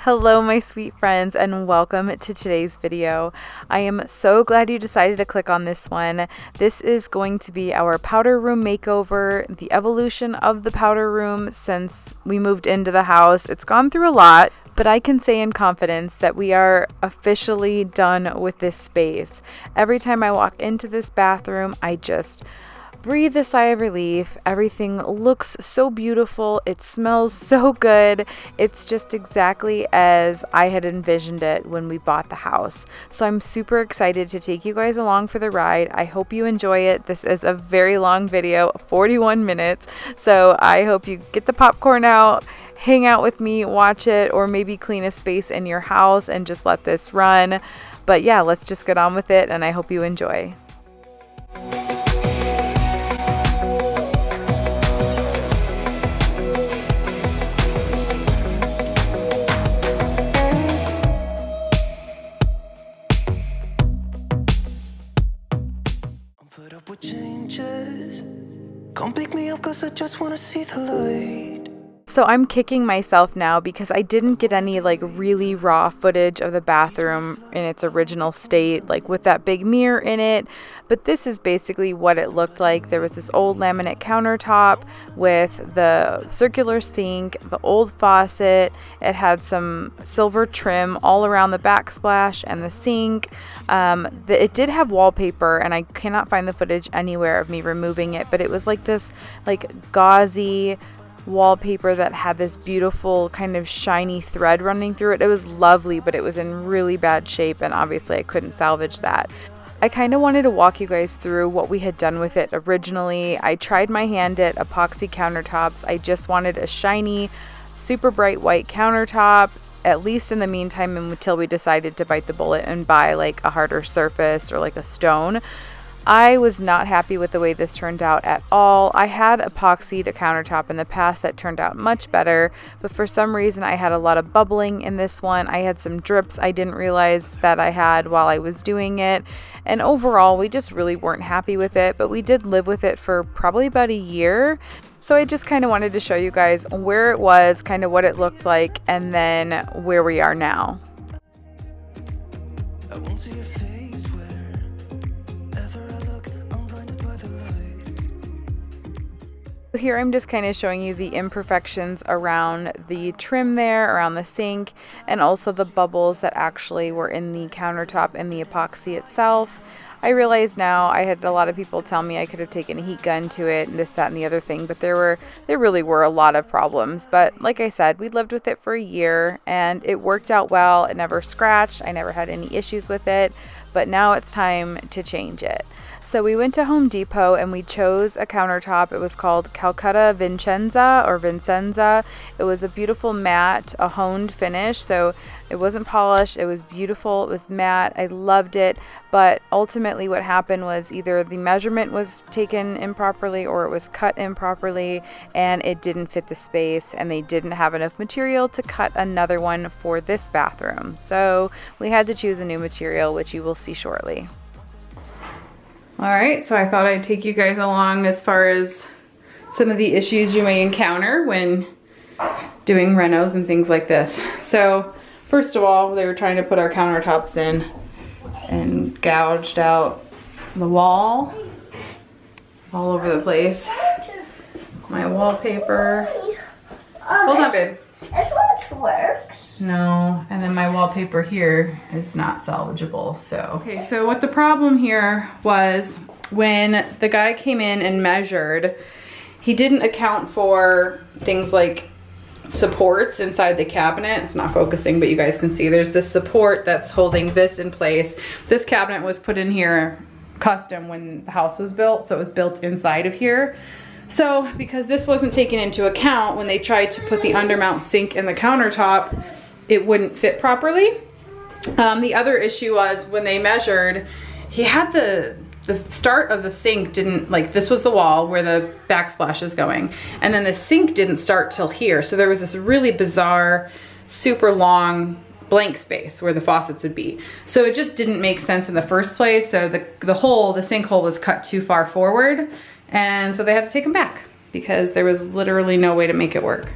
Hello my sweet friends and welcome to today's video. I am so glad you decided to click on this one. This is going to be our powder room makeover, the evolution of the powder room since we moved into the house. It's gone through a lot, but I can say in confidence that we are officially done with this space. Every time I walk into this bathroom, I just breathe a sigh of relief. Everything looks so beautiful. It smells so good. It's just exactly as I had envisioned it when we bought the house. So I'm super excited to take you guys along for the ride. I hope you enjoy it. This is a very long video, 41 minutes. So I hope you get the popcorn out, hang out with me, watch it, or maybe clean a space in your house and just let this run. But yeah, let's just get on with it and I hope you enjoy. Come pick me up 'cause I just wanna see the light. So I'm kicking myself now because I didn't get any like really raw footage of the bathroom in its original state, like with that big mirror in it. But this is basically what it looked like. There was this old laminate countertop with the circular sink, the old faucet. It had some silver trim all around the backsplash and the sink. It did have wallpaper, and I cannot find the footage anywhere of me removing it, but it was like this like gauzy wallpaper that had this beautiful kind of shiny thread running through it. It was lovely, but it was in really bad shape, and obviously I couldn't salvage that. I kind of wanted to walk you guys through what we had done with it originally. I tried my hand at epoxy countertops. I just wanted a shiny, super bright white countertop, at least in the meantime, until we decided to bite the bullet and buy like a harder surface or like a stone. I was not happy with the way this turned out at all. I had epoxied a countertop in the past that turned out much better, but for some reason I had a lot of bubbling in this one. I had some drips I didn't realize that I had while I was doing it, and overall we just really weren't happy with it, but we did live with it for probably about a year. So I just kind of wanted to show you guys where it was, kind of what it looked like, and then where we are now. I won't see your face wherever I look. I'm blinded by the light. Here I'm just kind of showing you the imperfections around the trim there, around the sink, and also the bubbles that actually were in the countertop and the epoxy itself. I realize now, I had a lot of people tell me I could have taken a heat gun to it and this, that, and the other thing, but there really were a lot of problems. But like I said, we lived with it for a year and it worked out well. It never scratched. I never had any issues with it, but now it's time to change it. So we went to Home Depot and we chose a countertop. It was called Calcutta Vincenza. It was a beautiful matte, a honed finish. So it wasn't polished. It was beautiful. It was matte. I loved it. But ultimately what happened was either the measurement was taken improperly or it was cut improperly and it didn't fit the space, and they didn't have enough material to cut another one for this bathroom. So we had to choose a new material, which you will see shortly. All right, so I thought I'd take you guys along as far as some of the issues you may encounter when doing renos and things like this. So first of all, they were trying to put our countertops in and gouged out the wall all over the place. My wallpaper. Hold on, babe. This one works. No, and then my wallpaper here is not salvageable, so. Okay, so what the problem here was, when the guy came in and measured, he didn't account for things like supports inside the cabinet. It's not focusing, but you guys can see there's this support that's holding this in place. This cabinet was put in here custom when the house was built, so it was built inside of here. So because this wasn't taken into account when they tried to put the undermount sink in the countertop, it wouldn't fit properly. The other issue was when they measured, he had the start of the sink didn't, like, this was the wall where the backsplash is going, and then the sink didn't start till here. So there was this really bizarre, super long blank space where the faucets would be. So it just didn't make sense in the first place. So the sinkhole was cut too far forward. And so they had to take them back because there was literally no way to make it work.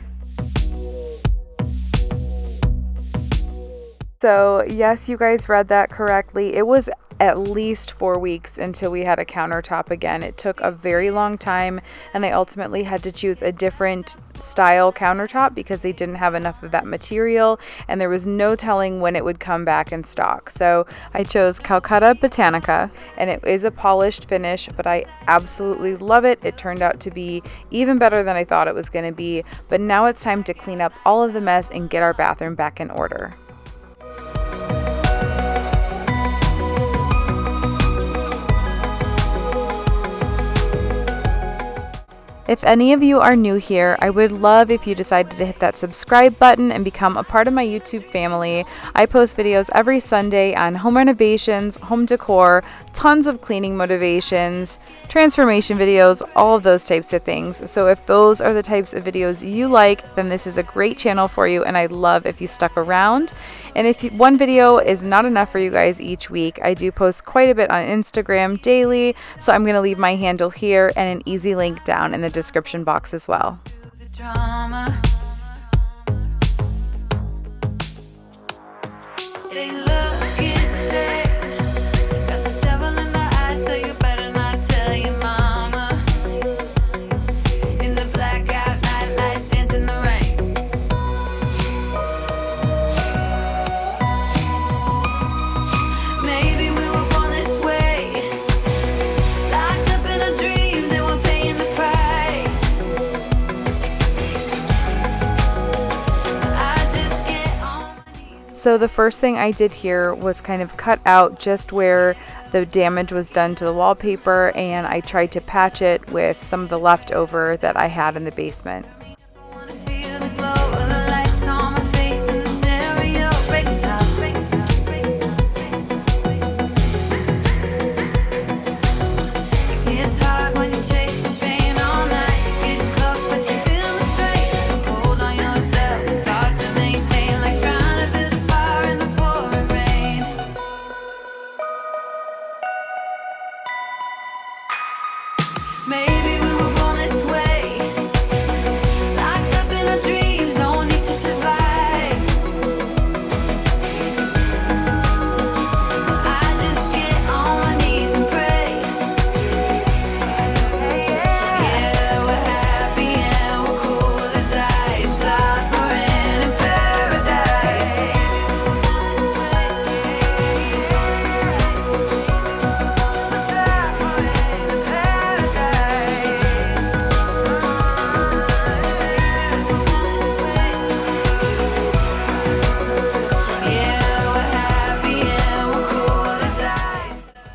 So yes, you guys read that correctly. It was at least 4 weeks until we had a countertop again. It took a very long time, and I ultimately had to choose a different style countertop because they didn't have enough of that material, and there was no telling when it would come back in stock. So I chose Calcutta Botanica, and it is a polished finish, but I absolutely love it. It turned out to be even better than I thought it was going to be, but now it's time to clean up all of the mess and get our bathroom back in order. If any of you are new here, I would love if you decided to hit that subscribe button and become a part of my YouTube family. I post videos every Sunday on home renovations, home decor, tons of cleaning motivations, transformation videos, all of those types of things. So if those are the types of videos you like, then this is a great channel for you, and I'd love if you stuck around. And if one video is not enough for you guys each week, I do post quite a bit on Instagram daily, so I'm going to leave my handle here and an easy link down in the description box as well. So the first thing I did here was kind of cut out just where the damage was done to the wallpaper, and I tried to patch it with some of the leftover that I had in the basement.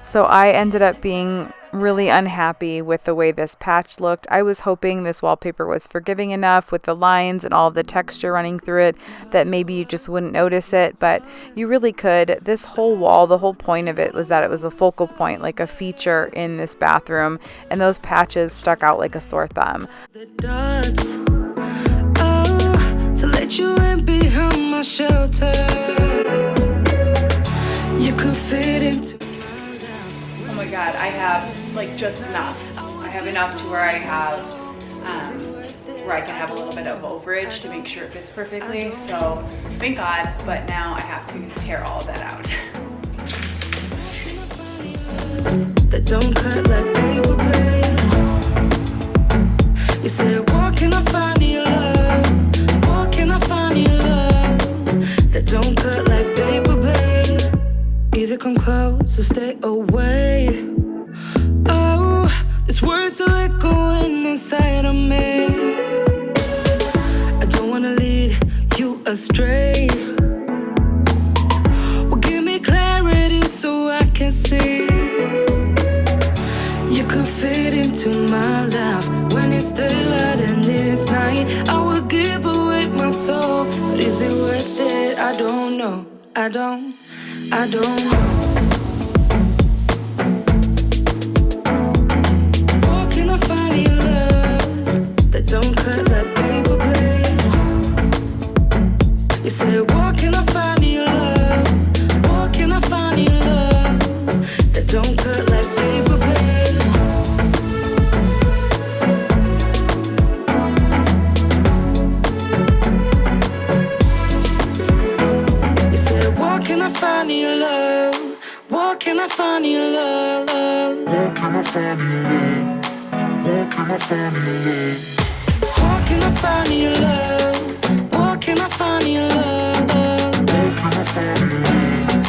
So I ended up being really unhappy with the way this patch looked. I was hoping this wallpaper was forgiving enough with the lines and all of the texture running through it that maybe you just wouldn't notice it, but you really could. This whole wall, the whole point of it was that it was a focal point, like a feature in this bathroom, and those patches stuck out like a sore thumb. The dots, oh, to let you in behind my shelter. You could fit into. Oh my god, I have like just enough. I have enough to where I have where I can have a little bit of overage to make sure it fits perfectly. So thank God, but now I have to tear all of that out. That don't cut like paper plate. You said, what can I find in your love? What can I find in your love? That don't cut like paper plate. Either come close or stay away. Oh, these words are echoing inside of me. I don't wanna lead you astray. Well, give me clarity so I can see. You could fit into my life when it's daylight and this night. I would give away my soul, but is it worth it? I don't know. I don't know. What can I find in love that don't cut like paper plate? You said, what can I find in love? What can I find in love that don't cut like paper plate? You said, what can I find your love? Where can I find your love? Where can I find your love? Where can I find your love? Where can I find your love? Where can I find your love?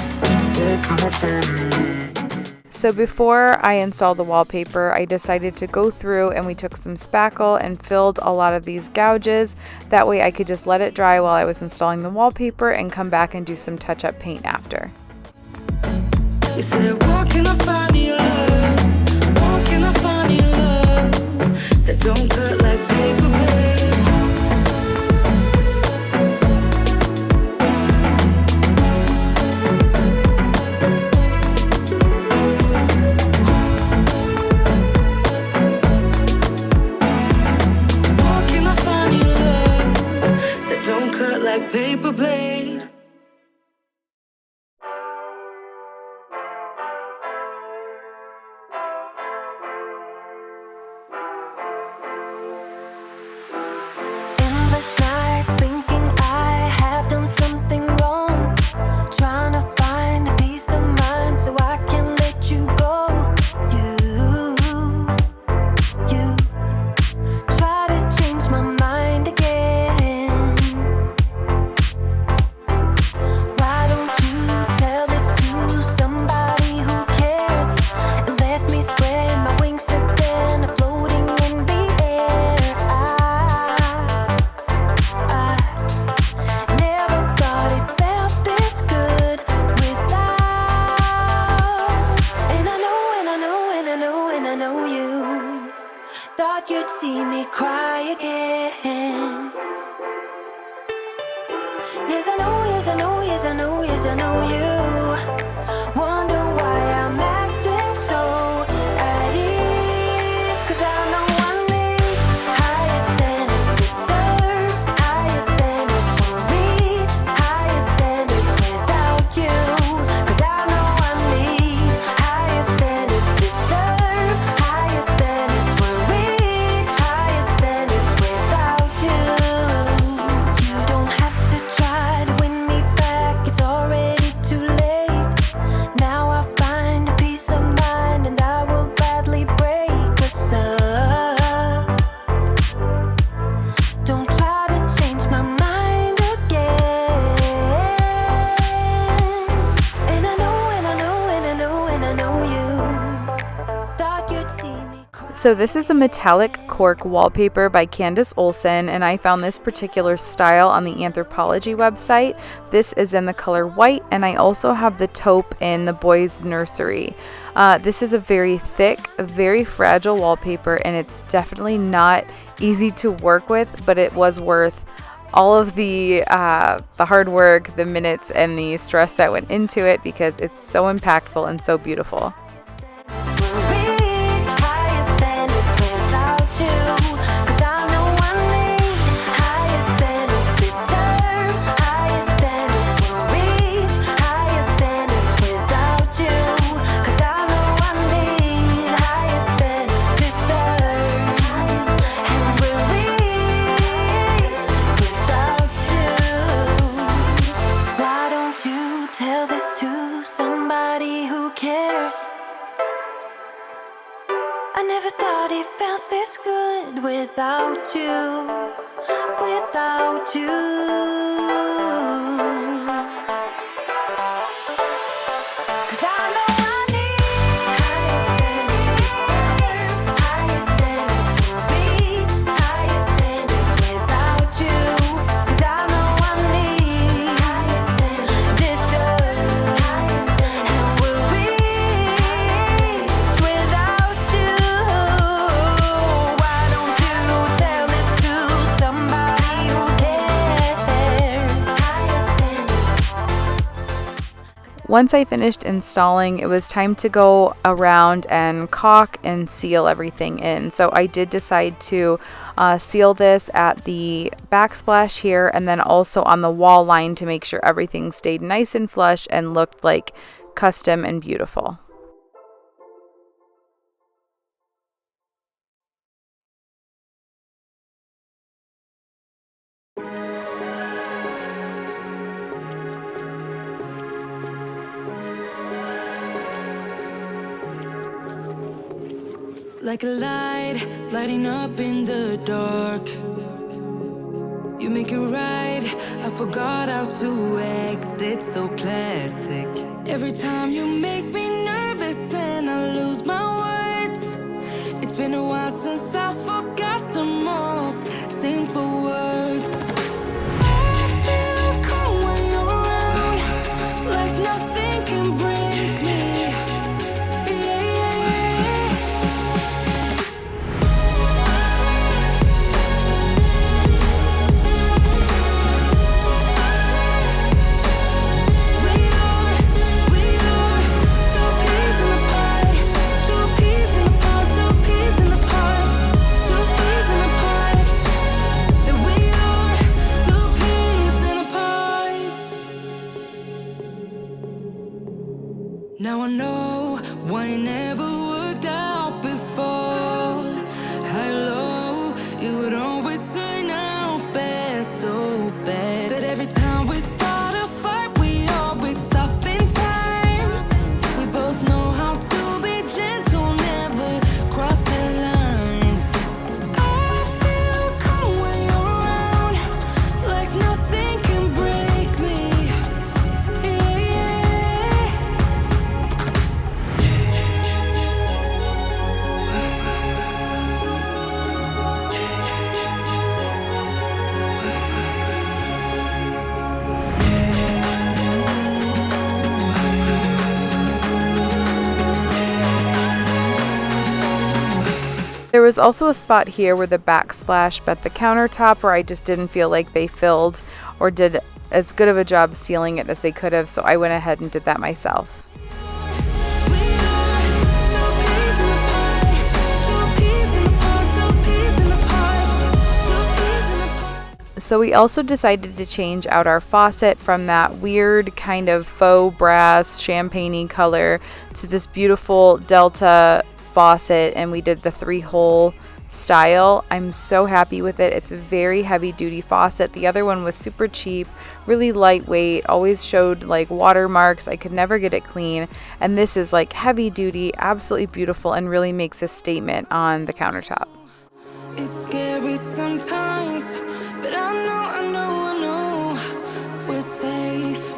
Where can I find your love? So before I installed the wallpaper, I decided to go through and we took some spackle and filled a lot of these gouges. That way I could just let it dry while I was installing the wallpaper and come back and do some touch-up paint after. You said, where can I find your love? Where can I find your love? That don't cut like paper, babe. Where can I find your love? That don't cut like paper, babe. Endless nights thinking I have done something wrong, trying to find a peace of mind so I can let you go. You try to change my mind again. Why don't you tell this to somebody who cares and let me spread my wings again, floating in the air. I never thought it felt this good without. And I know, and I know, and I know, and I know you thought you'd see me cry again. Yes, I know, yes, I know, yes, I know, yes, I know you wonder why I'm acting so at ease. 'Cause I know I need higher standards, deserve higher standards, will reach higher standards without you. 'Cause I know I need higher standards, deserve higher standards, will reach higher standards without you. You don't have to try to win me back, it's already too late. Now I find a peace of mind and I will gladly break us up. Don't try to change my mind again. And I know, and I know, and I know, and I know you thought you'd see me cry. So this is a metallic cork wallpaper by Candace Olson, and I found this particular style on the Anthropology website. This is in the color white, and I also have the taupe in the boys nursery. This is a very thick, very fragile wallpaper, and it's definitely not easy to work with, but it was worth all of the hard work, the minutes, and the stress that went into it because it's so impactful and so beautiful. Will reach higher standards without you. 'Cause I know I need higher standards, deserve higher standards, will reach higher standards without you. 'Cause I know I need higher standards, deserve and will reach without you. Why don't you tell this to somebody who cares? I never thought it felt this good without you, without you. 'Cause I know I need higher standards, will reach higher standards without you. 'Cause I know I need higher standards, deserve higher standards, and will reach without you. Why don't you tell this to somebody who cares? Higher standards. Once I finished installing, it was time to go around and caulk and seal everything in. So I did decide to seal this at the backsplash here and then also on the wall line to make sure everything stayed nice and flush and looked like custom and beautiful. like a light, lighting up in the dark. You make it right, I forgot how to act, it's so classic. Every time you make me nervous and I lose my words. It's been a while since I forgot the most simple words. I feel calm when you're around, like nothing can break me. Now I know why it never worked out before. High low, it would always turn out bad, so bad. But every time we start a fight, we always stop in time. We both know how to be gentle, never cross the line. I feel calm when you're around, like nothing can break me. There was also a spot here where the backsplash met the countertop where I just didn't feel like they filled or did as good of a job sealing it as they could have, so I went ahead and did that myself. So we also decided to change out our faucet from that weird kind of faux brass champagne-y color to this beautiful Delta faucet, and we did the 3-hole style. I'm so happy with it. It's a very heavy duty faucet. The other one was super cheap, really lightweight, always showed like watermarks. I could never get it clean, and this is like heavy duty, absolutely beautiful, and really makes a statement on the countertop. It's scary sometimes, but I know we're safe.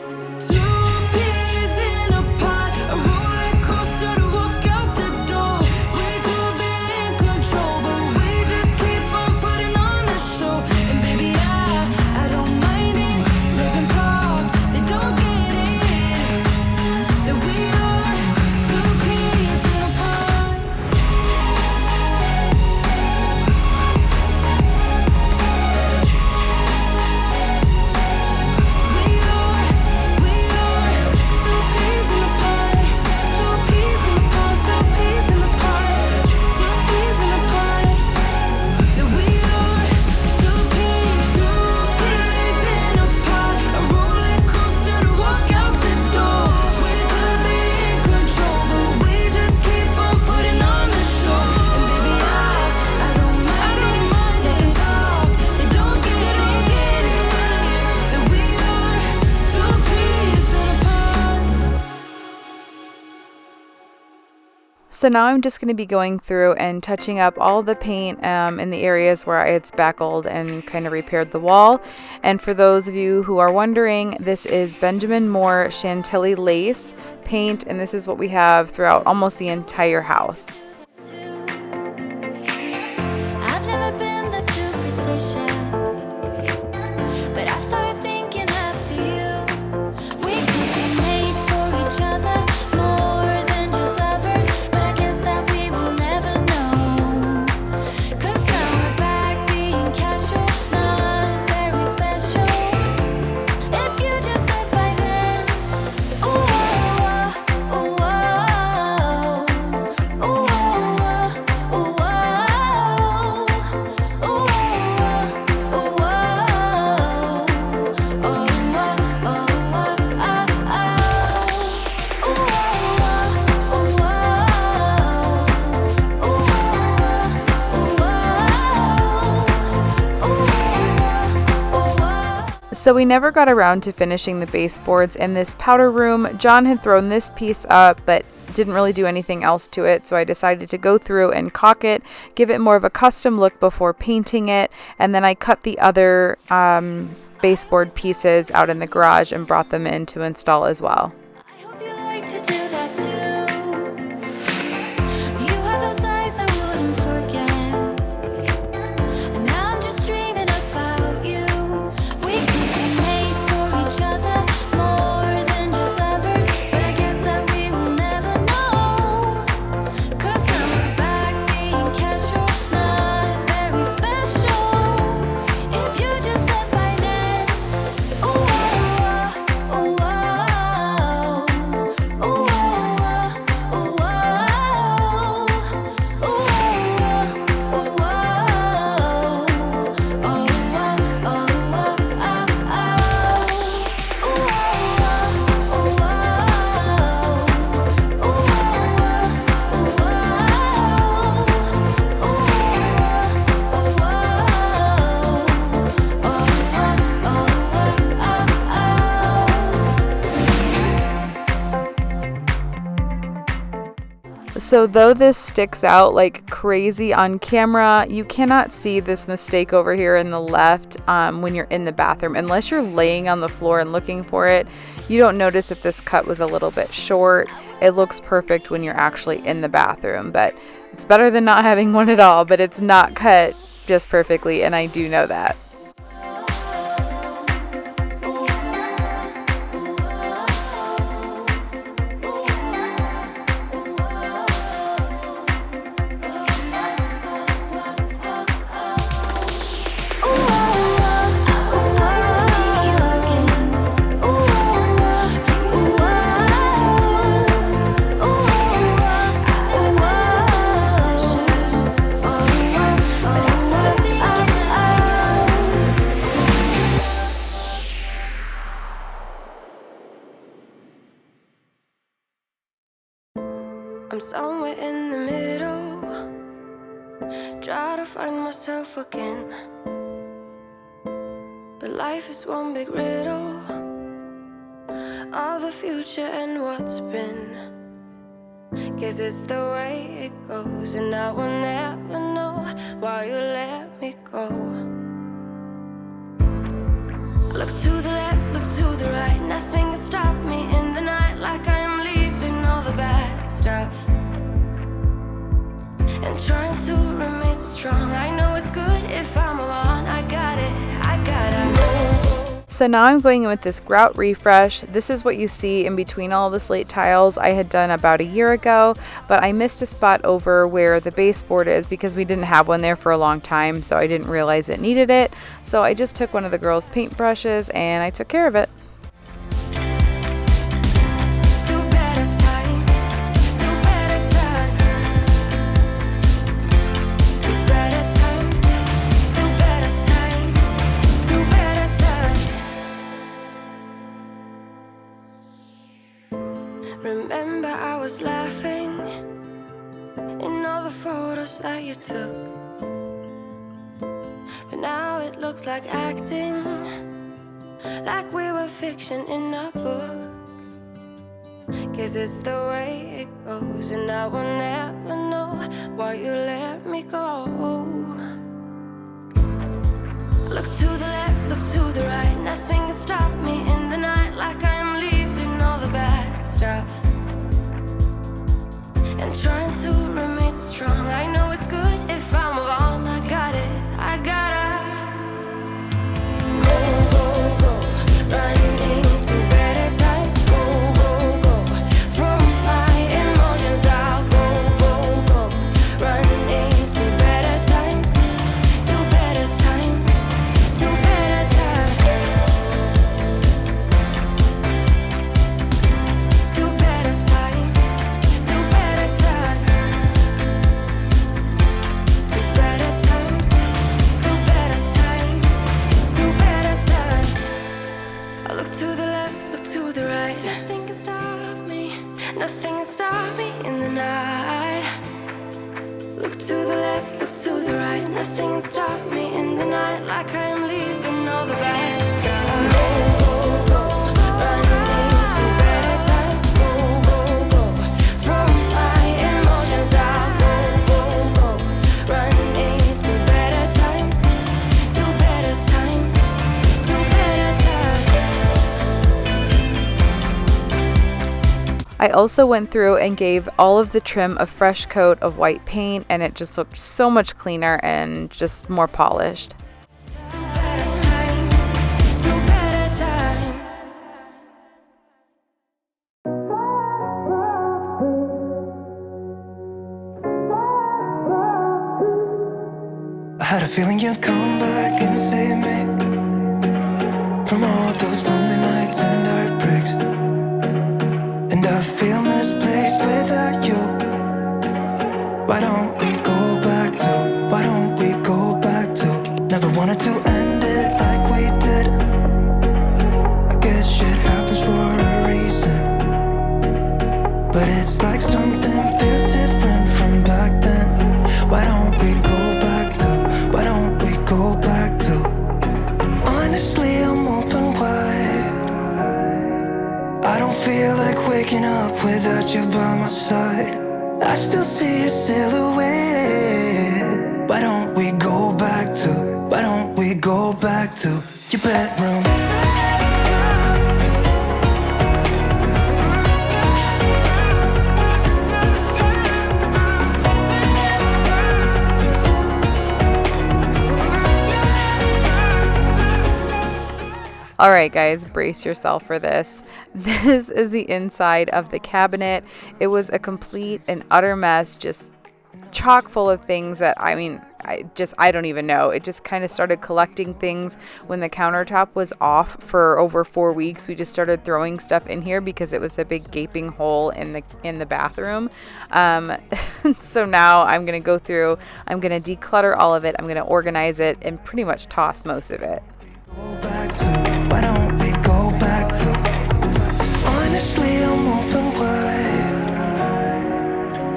So now I'm just going to be going through and touching up all the paint in the areas where I had spackled and kind of repaired the wall. And for those of you who are wondering, this is Benjamin Moore Chantilly lace paint, and this is what we have throughout almost the entire house. I've never been that superstitious, but I started thinking after you, we could be made for each other. So we never got around to finishing the baseboards in this powder room. John had thrown this piece up but didn't really do anything else to it, so I decided to go through and caulk it, give it more of a custom look before painting it, and then I cut the other baseboard pieces out in the garage and brought them in to install as well. I hope you like to do that too. You have those eyes I wouldn't forget. And now I'm just dreaming about you. We could be made for each other, more than just lovers. But I guess that we will never know. 'Cause now we're back being casual, not very special. If you just said by then, ooh, ooh, ooh, So though this sticks out like crazy on camera, you cannot see this mistake over here in the left when you're in the bathroom. Unless you're laying on the floor and looking for it, you don't notice if this cut was a little bit short. It looks perfect when you're actually in the bathroom, but it's better than not having one at all, but it's not cut just perfectly, and I do know that. I'm somewhere in the middle, try to find myself again. But life is one big riddle of the future and what's been. Guess it's the way it goes, and I will never know why you let me go. Look to the left, look to the right, nothing can stop me in the night, like I am leaving all the bad stuff and trying to remain so strong. I know it's good if I'm alone. I got it, I gotta move. So now I'm going in with this Grout refresh. This is what you see in between all the slate tiles I had done about a year ago, but I missed a spot over where the baseboard is because we didn't have one there for a long time, so I didn't realize it needed it. So I just took one of the girls' paint brushes and I took care of it. Remember I was laughing in all the photos that you took, but now it looks like acting, like we were fiction in a book. Guess it's the way it goes, and I will never know why you let me go. Look to the left, look to the right, nothing can stop me in the night, like I am leaving all the bad stuff and trying to remain so strong. I know it's good if I'm alone. I got it, I gotta go, go, go, running to better times. Go, go, go, from my emotions I'll go, go, go, running to better times, to better times, to I also went through and gave all of the trim a fresh coat of white paint, and it just looked so much cleaner and just more polished. I had a feeling you'd come back and save me from all those lonely nights and heartbreaks. And I feel misplaced without you. Why don't we go back to, why don't we go back to? Never wanted to end it like we did. I guess shit happens for a reason. But it's like something feels different from back then. Why don't we go back to, why don't we go back to? Honestly, I'm open wide. I don't feel like waking up without you by my side. I still see your silhouette. Why don't we go back to, why don't we go back to your bedroom? All right, guys, brace yourself for this. This is the inside of the cabinet. It was a complete and utter mess, just chock full of things that, I don't even know. It just kind of started collecting things when the countertop was off for over 4 weeks. We just started throwing stuff in here because it was a big gaping hole in the bathroom. So now I'm going to go through, I'm going to declutter all of it. I'm going to organize it and pretty much toss most of it. Why don't we go back to? Honestly, I'm open wide.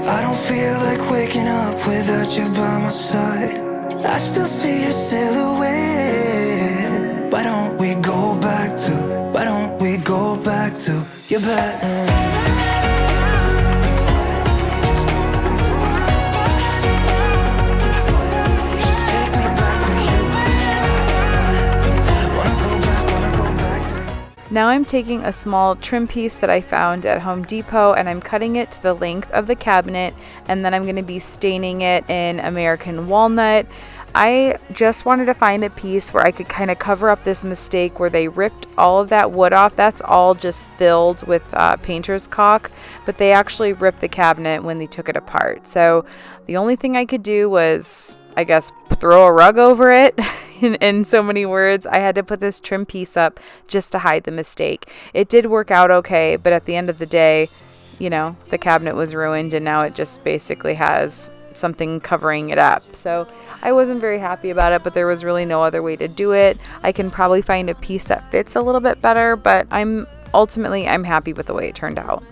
I don't feel like waking up without you by my side. I still see your silhouette. Why don't we go back to, why don't we go back to your bedroom? Now I'm taking a small trim piece that I found at Home Depot and I'm cutting it to the length of the cabinet, and then I'm going to be staining it in American walnut. I just wanted to find a piece where I could kind of cover up this mistake where they ripped all of that wood off. That's all just filled with painter's caulk, but they actually ripped the cabinet when they took it apart. So the only thing I could do was, I guess, throw a rug over it. In so many words, I had to put this trim piece up just to hide the mistake. It did work out okay, but at the end of the day, the cabinet was ruined and now it just basically has something covering it up. So I wasn't very happy about it, but there was really no other way to do it. I can probably find a piece that fits a little bit better, but I'm happy with the way it turned out.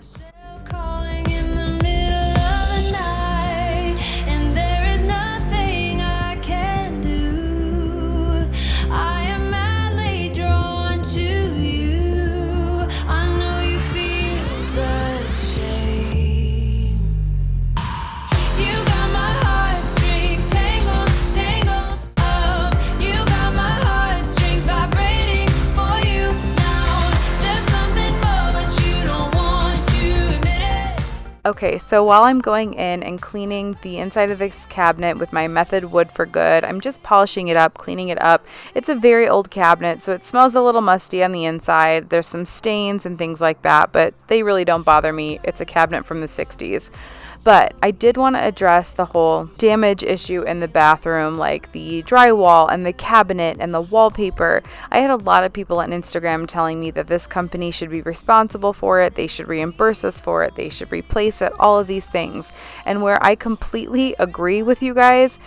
Okay, so while I'm going in and cleaning the inside of this cabinet with my Method Wood for Good, I'm just polishing it up, cleaning it up. It's a very old cabinet, so it smells a little musty on the inside. There's some stains and things like that, but they really don't bother me. It's a cabinet from the 60s. But I did want to address the whole damage issue in the bathroom, like the drywall and the cabinet and the wallpaper. I had a lot of people on Instagram telling me that this company should be responsible for it, they should reimburse us for it, they should replace it, all of these things. And where I completely agree with you guys,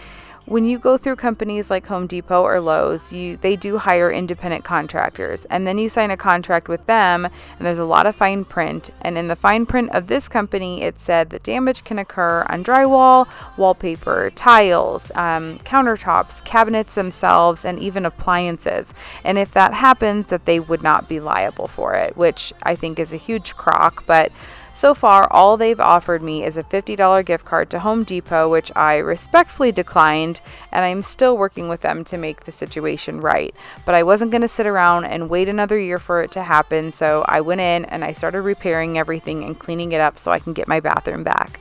when you go through companies like Home Depot or Lowe's, they do hire independent contractors, and then you sign a contract with them, and there's a lot of fine print. And in the fine print of this company, it said that damage can occur on drywall, wallpaper, tiles, countertops, cabinets themselves, and even appliances. And if that happens, that they would not be liable for it, which I think is a huge crock. But So far, all they've offered me is a $50 gift card to Home Depot, which I respectfully declined, and I'm still working with them to make the situation right. But I wasn't going to sit around and wait another year for it to happen, so I went in and I started repairing everything and cleaning it up so I can get my bathroom back.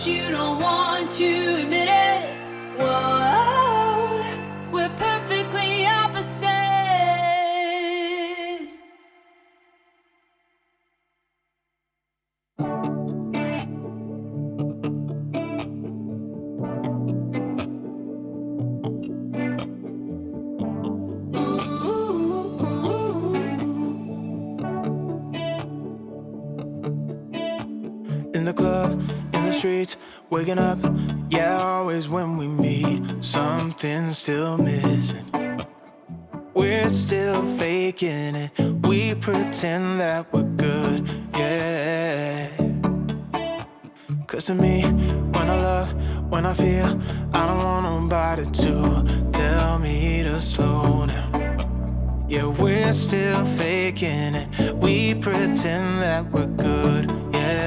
You don't want to admit it. Whoa, we're perfectly opposite. In the club, in the streets, waking up, yeah, always when we meet, something's still missing. We're still faking it, we pretend that we're good, yeah. Cause to me, when I love, when I feel, I don't want nobody to tell me to slow down. Yeah, we're still faking it, we pretend that we're good, yeah.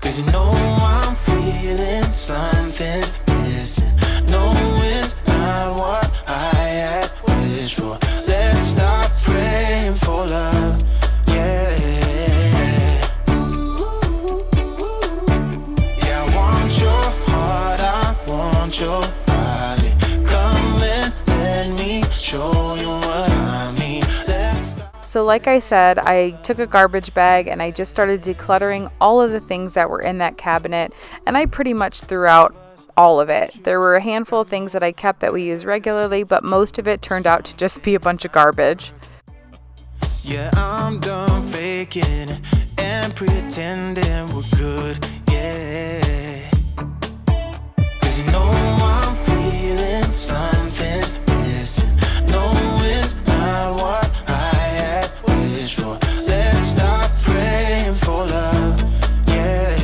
You know I'm feeling something's missing. No, it's not what I had wished for. Let's stop praying for love, yeah. Yeah, I want your heart, I want your body. Come and let me show you what I mean. So like I said, I took a garbage bag and I just started decluttering all of the things that were in that cabinet, and I pretty much threw out all of it. There were a handful of things that I kept that we use regularly, but most of it turned out to just be a bunch of garbage. Yeah, I'm done faking and pretending we're good, yeah. Cause you know I'm feeling something's missing. No, it's not what I had wished for. Let's stop praying for love, yeah.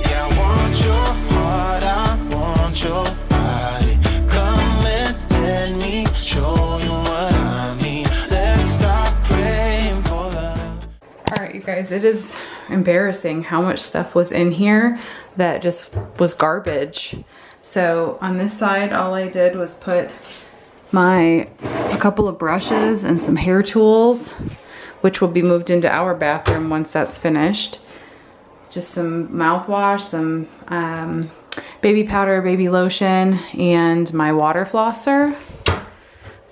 Yeah, I want your heart, I want your body. Come and let me show you what I mean. Let's stop praying for love. Alright, you guys, it is embarrassing how much stuff was in here that just was garbage. So on this side, all I did was put a couple of brushes and some hair tools, which will be moved into our bathroom once that's finished. Just some mouthwash, some baby powder, baby lotion, and my water flosser.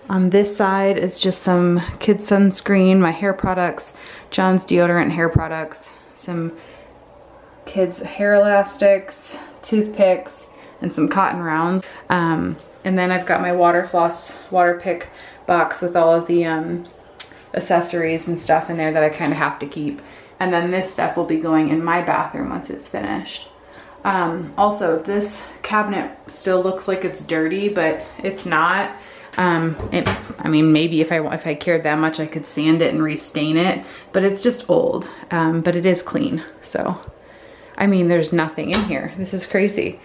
On this side is just some kids sunscreen, my hair products, John's deodorant hair products, some kids hair elastics, toothpicks, and some cotton rounds. And then I've got my water pick box with all of the accessories and stuff in there that I kind of have to keep. And then this stuff will be going in my bathroom once it's finished. Also, this cabinet still looks like it's dirty, but it's not. I mean, maybe if I cared that much, I could sand it and restain it, but it's just old. But it is clean. So, I mean, there's nothing in here. This is crazy.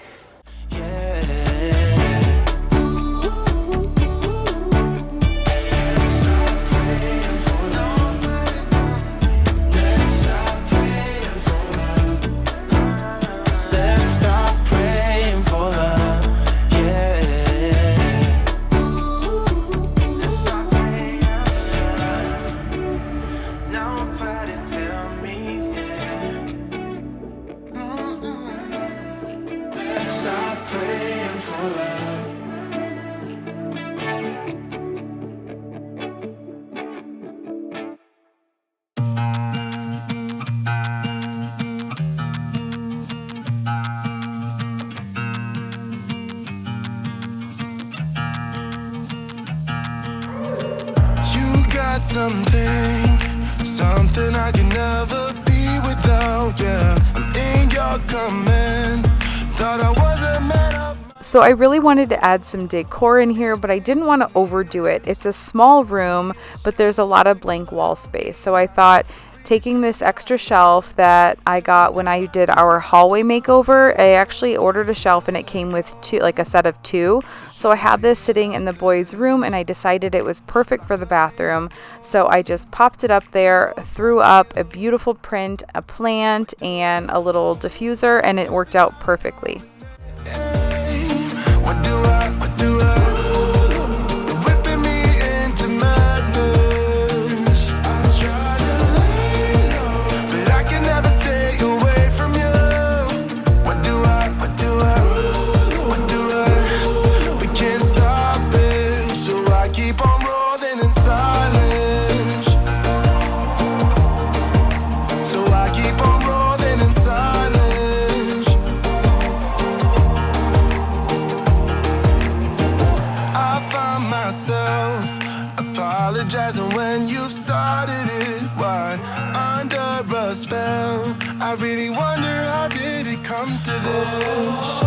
something I can never be without. Yeah, I'm in your command. Thought I was a man of. So I really wanted to add some decor in here, but I didn't want to overdo it. It's a small room, but there's a lot of blank wall space. So I thought, taking this extra shelf that I got when I did our hallway makeover, I actually ordered a shelf and it came with two, like a set of two. So I had this sitting in the boys' room and I decided it was perfect for the bathroom. So I just popped it up there, threw up a beautiful print, a plant, and a little diffuser, and it worked out perfectly. Apologizing when you've started it. Why? Under a spell. I really wonder, how did it come to this?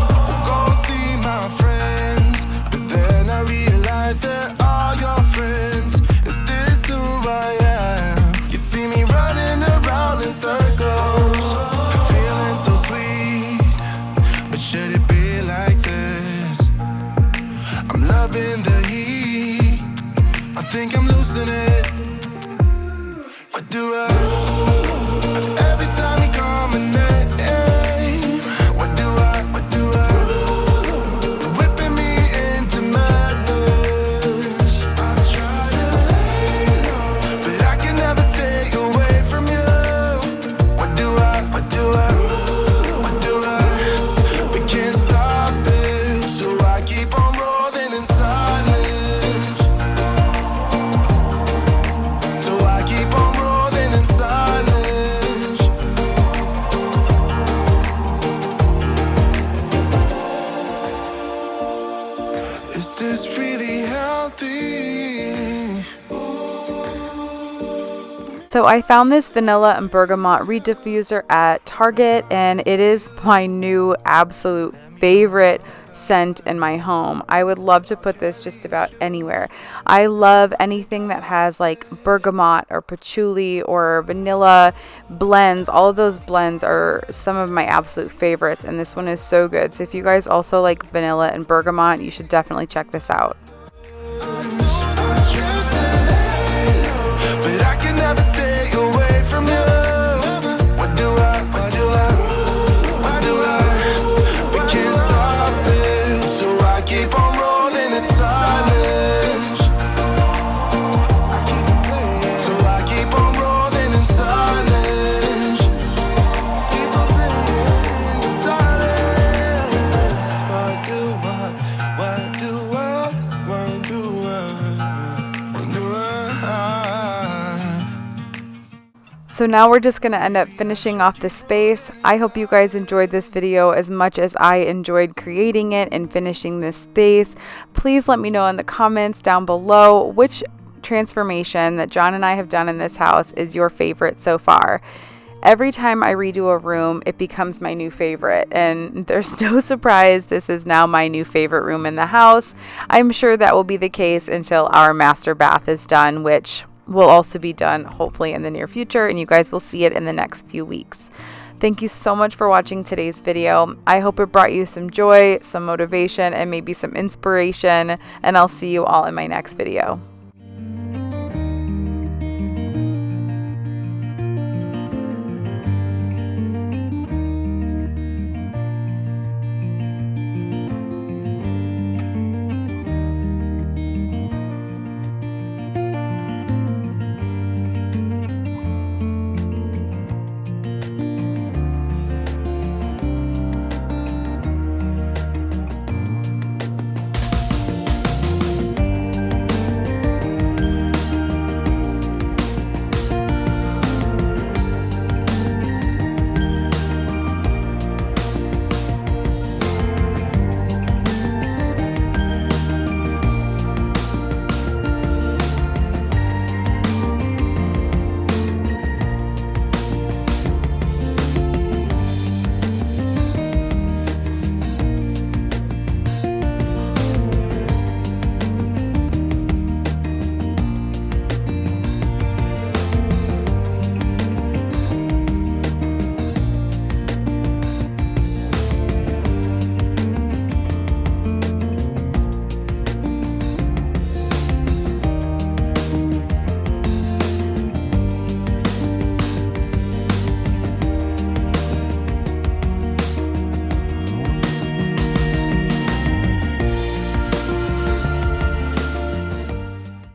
Go see my friends, but then I realized they're all your friends. Is this who I am? You see me running around in circles, feeling so sweet, but should it be like this? I'm loving the heat, I think I'm losing it. What do I? Every time you call my name, what do I? What do I? You're whipping me into madness. I try to lay low, but I can never stay away from you. What do I? What do I? What do I? We can't stop it, so I keep on rolling in silence. Is this really healthy? So I found this vanilla and bergamot reed diffuser at Target, and it is my new absolute favorite scent in my home. I would love to put this just about anywhere. I love anything that has like bergamot or patchouli or vanilla blends. All of those blends are some of my absolute favorites, and this one is so good. So if you guys also like vanilla and bergamot, you should definitely check this out. But I can never stay away from you. What do I? What do I? What do I? We can't stop it, so I keep on rolling in silence. So I keep on rolling in silence. Keep on rolling in silence. What do I? What do I? What do I? What do I? So now we're just going to end up finishing off the space. I hope you guys enjoyed this video as much as I enjoyed creating it and finishing this space. Please let me know in the comments down below which transformation that John and I have done in this house is your favorite so far. Every time I redo a room, it becomes my new favorite, and there's no surprise, this is now my new favorite room in the house. I'm sure that will be the case until our master bath is done, which will also be done hopefully in the near future, and you guys will see it in the next few weeks. Thank you so much for watching today's video. I hope it brought you some joy, some motivation, and maybe some inspiration, and I'll see you all in my next video.